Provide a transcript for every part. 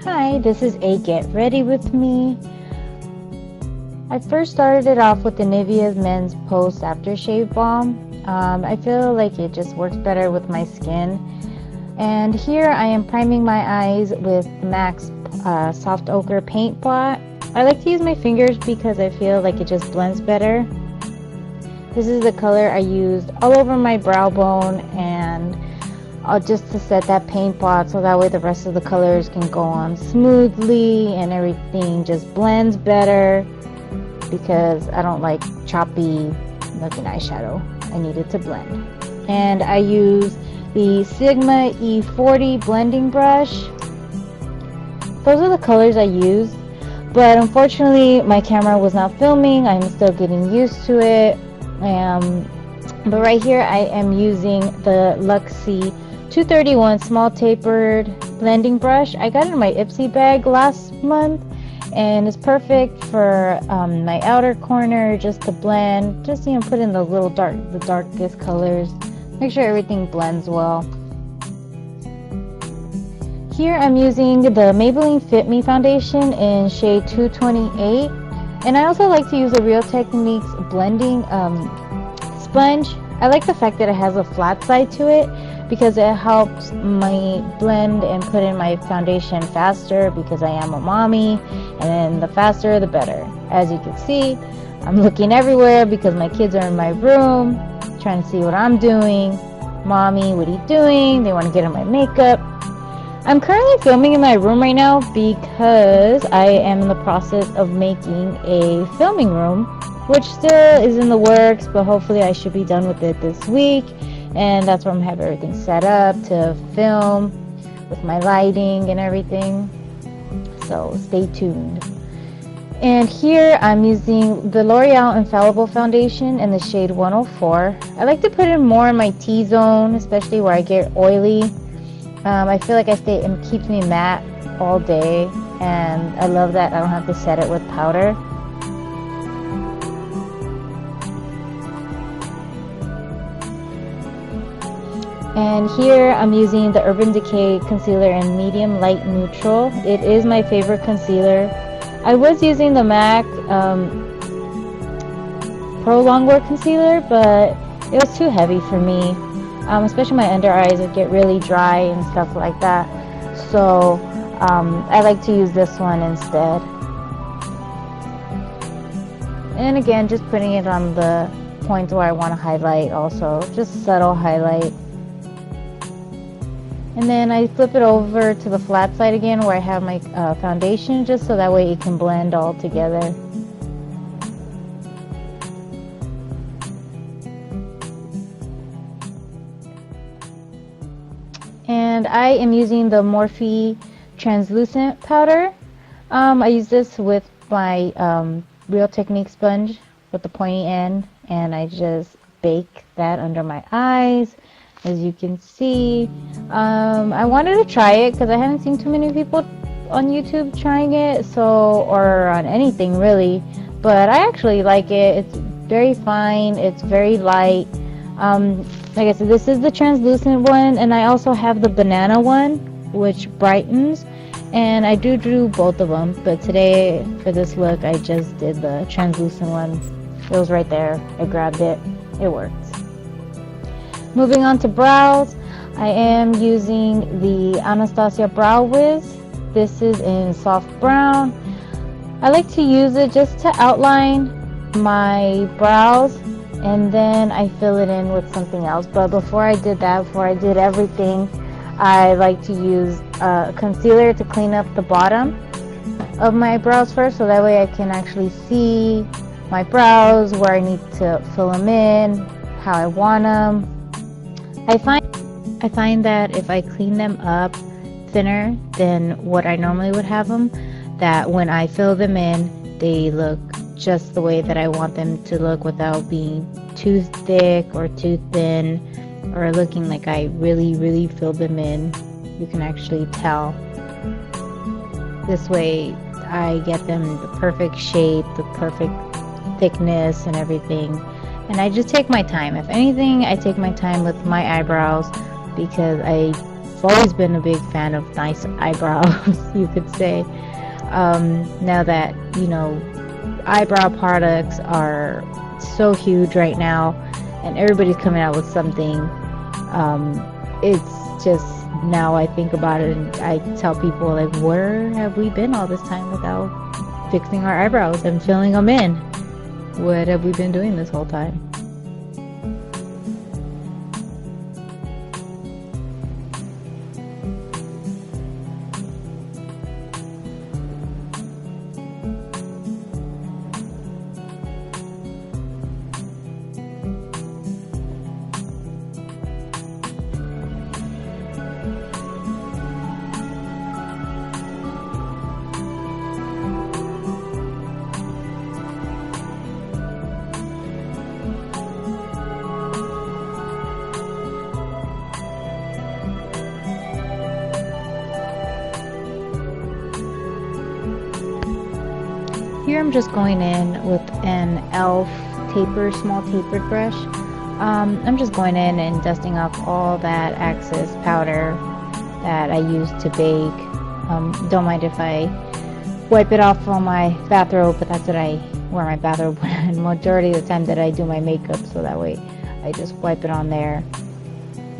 Hi, this is a Get Ready With Me. I first started it off with the Nivea Men's Post Aftershave Balm. I feel like it just works better with my skin. And here I am priming my eyes with MAC's Soft Ochre Paint Pot. I like to use my fingers because I feel like it just blends better. This is the color I used all over my brow bone and just to set that paint pot so that way the rest of the colors can go on smoothly and everything just blends better, because I don't like choppy looking eyeshadow. I need it to blend. And I use the Sigma E40 blending brush. Those are the colors I used, but unfortunately my camera was not filming. I'm still getting used to it. But right here I am using the Luxe 231 small tapered blending brush. I got it in my Ipsy bag last month, and it's perfect for my outer corner, just to blend, just put in the darkest colors, make sure everything blends well. Here I'm using the Maybelline Fit Me foundation in shade 228, and I also like to use the Real Techniques blending sponge. I like the fact that it has a flat side to it, because it helps me blend and put in my foundation faster, because I am a mommy, and then the faster the better. As you can see, I'm looking everywhere because my kids are in my room trying to see what I'm doing. Mommy, what are you doing? They want to get in my makeup. I'm currently filming in my room right now because I am in the process of making a filming room, which still is in the works, but hopefully I should be done with it this week. And that's where I'm having everything set up to film with my lighting and everything. So stay tuned. And here I'm using the L'Oreal Infallible foundation in the shade 104. I like to put in more in my T-zone, especially where I get oily. I feel like it keeps me matte all day, and I love that I don't have to set it with powder. And here I'm using the Urban Decay concealer in medium light neutral. It is my favorite concealer. I was using the MAC Pro Longwear concealer, but it was too heavy for me. Especially my under eyes would get really dry and stuff like that. So I like to use this one instead. And again, just putting it on the points where I want to highlight also. Just subtle highlight. And then I flip it over to the flat side again where I have my foundation, just so that way it can blend all together. And I am using the Morphe translucent powder. I use this with my Real Techniques sponge with the pointy end, and I just bake that under my eyes. As you can see, I wanted to try it because I haven't seen too many people on YouTube trying it, or on anything really, but I actually like it. It's very fine, it's very light. Like I said, this is the translucent one, and I also have the banana one, which brightens, and I do both of them, but today for this look I just did the translucent one. It was right there, I grabbed it, it works. Moving on to brows, I am using the Anastasia Brow Wiz. This is in soft brown. I like to use it just to outline my brows, and then I fill it in with something else. But before I did everything, I like to use concealer to clean up the bottom of my brows first, so that way I can actually see my brows, where I need to fill them in, how I want them. I find that if I clean them up thinner than what I normally would have them, that when I fill them in, they look just the way that I want them to look, without being too thick or too thin, or looking like I really filled them in. You can actually tell. This way I get them the perfect shape, the perfect thickness and everything. And I just take my time. If anything, I take my time with my eyebrows, because I I've always been a big fan of nice eyebrows, you could say. Now that, you know, eyebrow products are so huge right now and everybody's coming out with something, it's just, now I think about it and I tell people, like, where have we been all this time without fixing our eyebrows and filling them in? What have we been doing this whole time? Here I'm just going in with an E.L.F. small tapered brush. I'm just going in and dusting off all that excess powder that I used to bake. Don't mind if I wipe it off on my bathrobe, but that's what I wear my bathrobe when majority of the time that I do my makeup, so that way I just wipe it on there,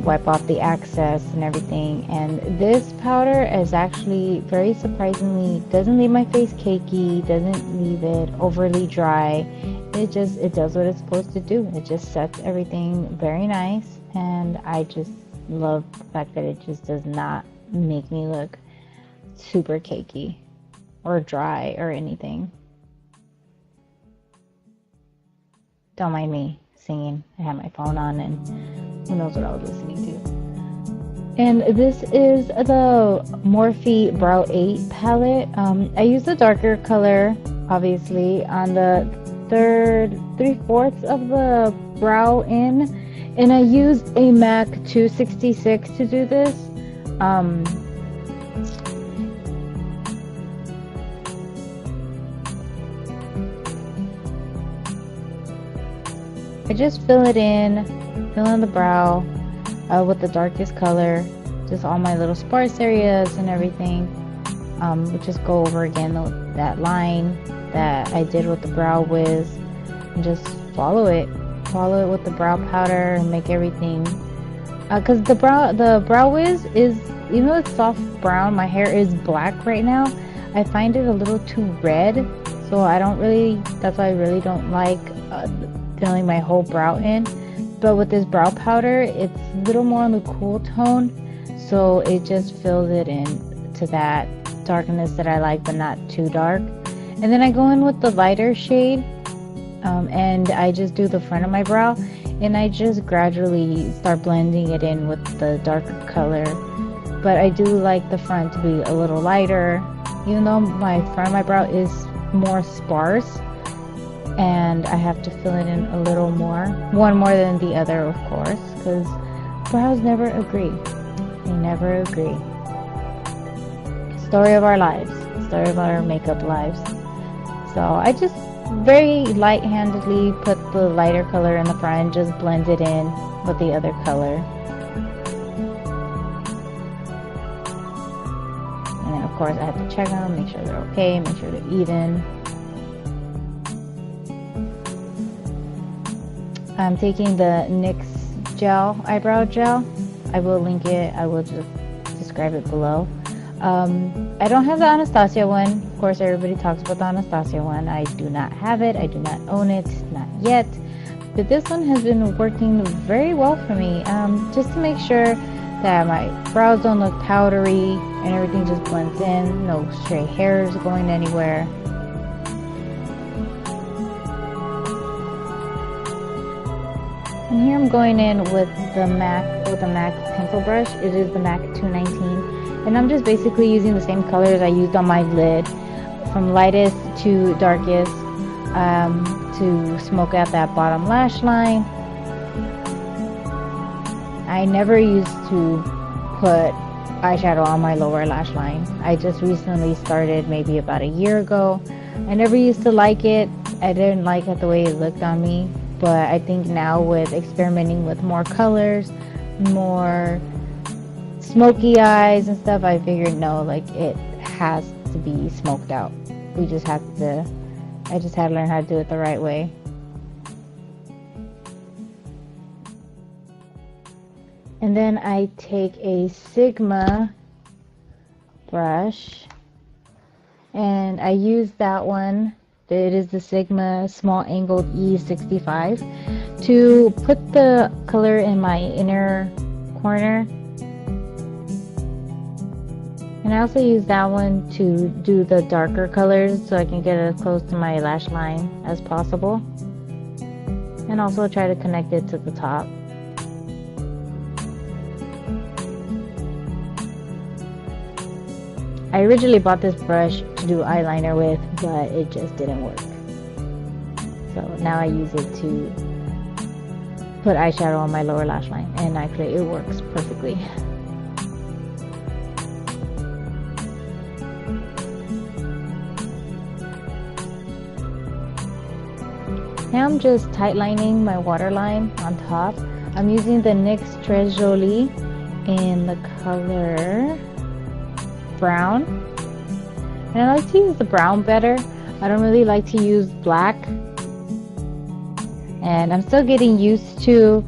wipe off the excess and everything. And this powder is actually very surprisingly doesn't leave my face cakey, doesn't leave it overly dry. It does what it's supposed to do. It just sets everything very nice, and I just love the fact that it just does not make me look super cakey or dry or anything. Don't mind me singing. I had my phone on and who knows what I was listening to. And this is the Morphe BROW8 palette. I used the darker color, obviously, on the 3/4 of the brow in, and I used a MAC 266 to do this. I just fill in the brow with the darkest color, just all my little sparse areas and everything. We just go over again that line that I did with the Brow Wiz, and just follow it with the brow powder and make everything. Cause the Brow Wiz is, even though it's soft brown, my hair is black right now. I find it a little too red, so that's why I really don't like filling my whole brow in. But with this brow powder, it's a little more on the cool tone, so it just fills it in to that darkness that I like, but not too dark. And then I go in with the lighter shade, and I just do the front of my brow, and I just gradually start blending it in with the darker color. But I do like the front to be a little lighter, even though my front of my brow is more sparse, and I have to fill it in a little more, one more than the other, of course, because brows never agree. They never agree. Story of our lives, story of our makeup lives. So I just very light-handedly put the lighter color in the front, just blend it in with the other color. And then of course I have to check them, make sure they're okay, make sure they're even. I'm taking the NYX gel, eyebrow gel. I will link it, I will just describe it below. I don't have the Anastasia one. Of course, everybody talks about the Anastasia one. I do not have it. I do not own it, not yet. But this one has been working very well for me. Just to make sure that my brows don't look powdery and everything just blends in. No stray hairs going anywhere. And here I'm going in with the MAC pencil brush. It is the MAC 219. And I'm just basically using the same colors I used on my lid, from lightest to darkest, to smoke out that bottom lash line. I never used to put eyeshadow on my lower lash line. I just recently started, maybe about a year ago. I never used to like it. I didn't like it the way it looked on me. But I think now, with experimenting with more colors, more smoky eyes and stuff, I figured no, like it has to be smoked out. I just had to learn how to do it the right way. And then I take a Sigma brush, and I use that one. It is the Sigma Small Angled E65 to put the color in my inner corner. And I also use that one to do the darker colors so I can get as close to my lash line as possible. And also try to connect it to the top. I originally bought this brush to do eyeliner with, but it just didn't work. So now I use it to put eyeshadow on my lower lash line, and actually it works perfectly. Now I'm just tightlining my waterline on top. I'm using the NYX Très Jolie in the color brown, and I like to use the brown better. I don't really like to use black, and I'm still getting used to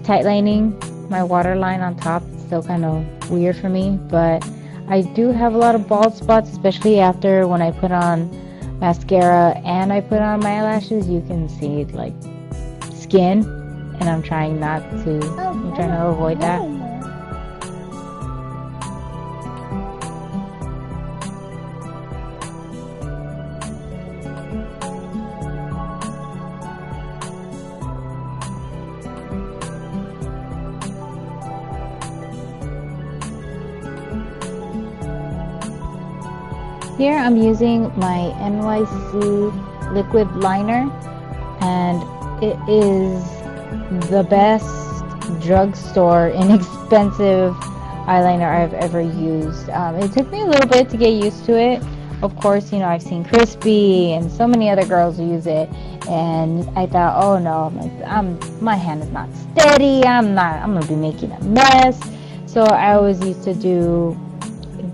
tightlining my waterline on top. It's still kind of weird for me, but I do have a lot of bald spots, especially after when I put on mascara and I put on my eyelashes. You can see like skin, and I'm trying to avoid that. Here I'm using my NYC liquid liner, and it is the best drugstore inexpensive eyeliner I've ever used. It took me a little bit to get used to it. Of course, you know, I've seen Crispy and so many other girls use it, and I thought, oh no, my hand is not steady. I'm gonna be making a mess. So I always used to do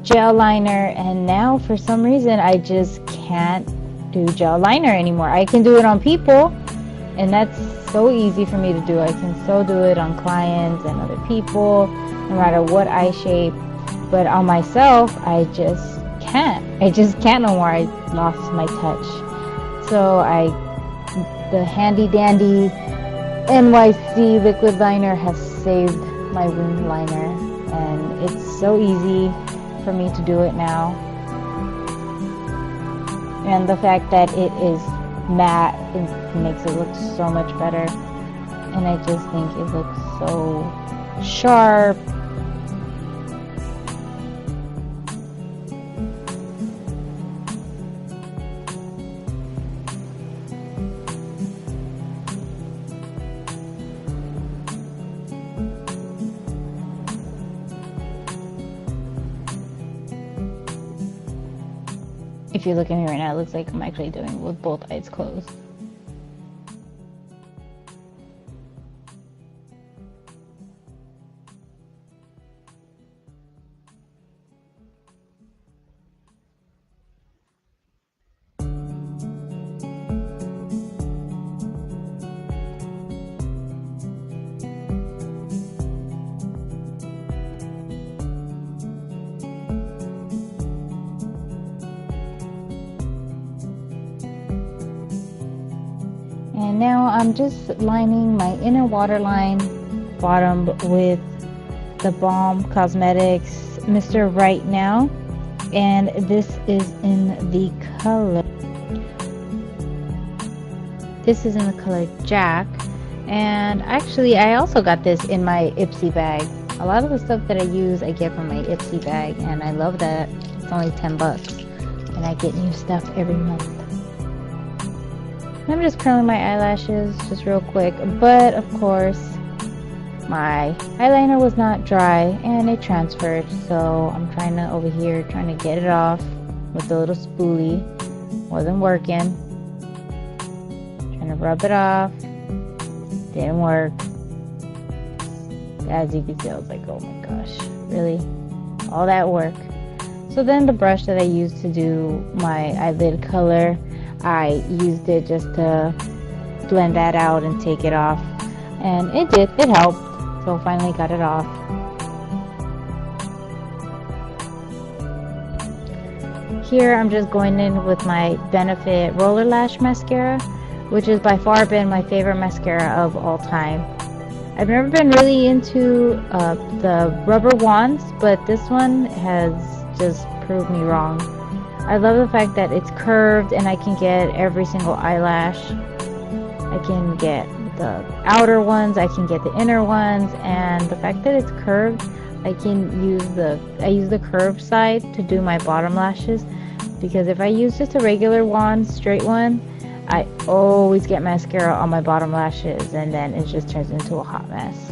gel liner, and now for some reason I just can't do gel liner anymore. I can do it on people, and that's so easy for me to do. I can still do it on clients and other people, no matter what eye shape, but on myself I just can't no more. I lost my touch. So the handy dandy NYC liquid liner has saved my winged liner, and it's so easy for me to do it now. And the fact that it is matte, it makes it look so much better, and I just think it looks so sharp. If you look at me right now, it looks like I'm actually doing it with both eyes closed. And now I'm just lining my inner waterline bottom with the Balm Cosmetics Mr. Right Now, and this is in the color Jack. And actually I also got this in my Ipsy bag. A lot of the stuff that I use I get from my Ipsy bag, and I love that. It's only 10 bucks and I get new stuff every month. I'm just curling my eyelashes just real quick, but of course my eyeliner was not dry and it transferred, so I'm trying to get it off with the little spoolie. Wasn't working. Trying to rub it off. Didn't work. As you can see, I was like, oh my gosh, really? all that work. So then the brush that I used to do my eyelid color, I used it just to blend that out and take it off, and it helped. So finally got it off. Here I'm just going in with my Benefit Rollerlash mascara, which has by far been my favorite mascara of all time. I've never been really into the rubber wands, but this one has just proved me wrong. I love the fact that it's curved and I can get every single eyelash. I can get the outer ones, I can get the inner ones, and the fact that it's curved, I use the curved side to do my bottom lashes, because if I use just a regular wand, straight one, I always get mascara on my bottom lashes and then it just turns into a hot mess.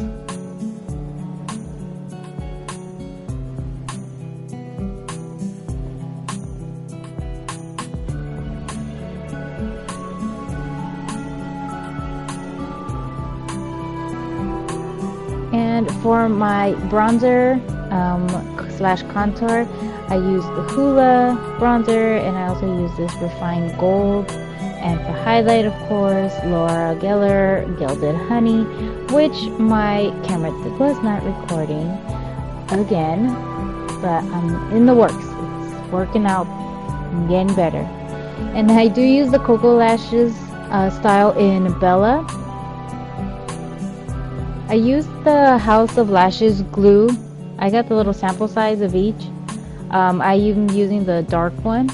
And for my bronzer slash contour, I use the HOOLA bronzer, and I also use this refined gold. And for highlight, of course, L'Oreal Gilded Honey, which my camera was not recording again, but I'm in the works. It's working out, I'm getting better. And I do use the KOKO lashes style in Bella. I used the House of Lashes glue. I got the little sample size of each. I am using the dark one.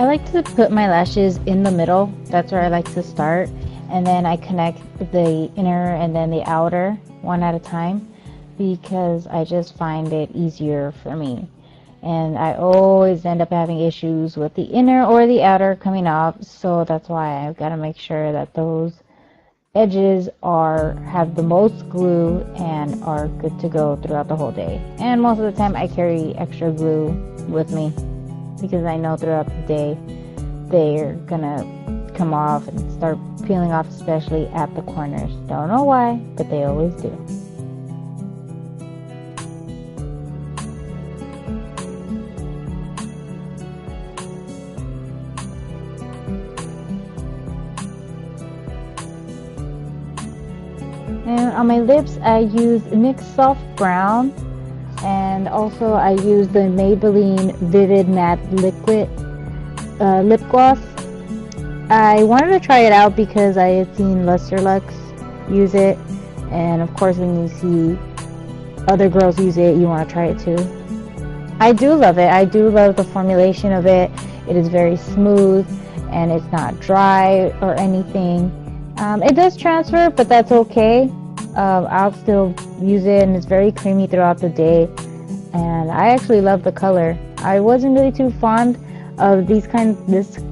I like to put my lashes in the middle. That's where I like to start. And then I connect the inner and then the outer one at a time, because I just find it easier for me. And I always end up having issues with the inner or the outer coming off, so that's why I've got to make sure that those edges have the most glue and are good to go throughout the whole day. And most of the time I carry extra glue with me, because I know throughout the day they're gonna come off and start peeling off, especially at the corners. Don't know why, but they always do. And on my lips, I use NYX Soft Brown, and also I use the Maybelline Vivid Matte Liquid lip gloss. I wanted to try it out because I had seen Luxe use it, and of course when you see other girls use it, you want to try it too. I do love it. I do love the formulation of it. It is very smooth and it's not dry or anything. It does transfer, but that's okay. I'll still use it, and it's very creamy throughout the day, and I actually love the color. I wasn't really too fond of this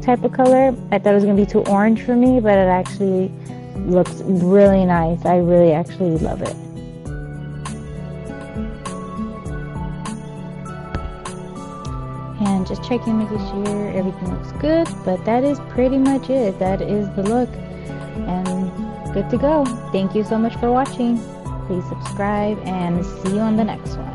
type of color. I thought it was going to be too orange for me, but it actually looks really nice. I really actually love it. And just checking, making sure everything looks good, but that is pretty much it. That is the look, and good to go. Thank you so much for watching. Please subscribe and see you on the next one.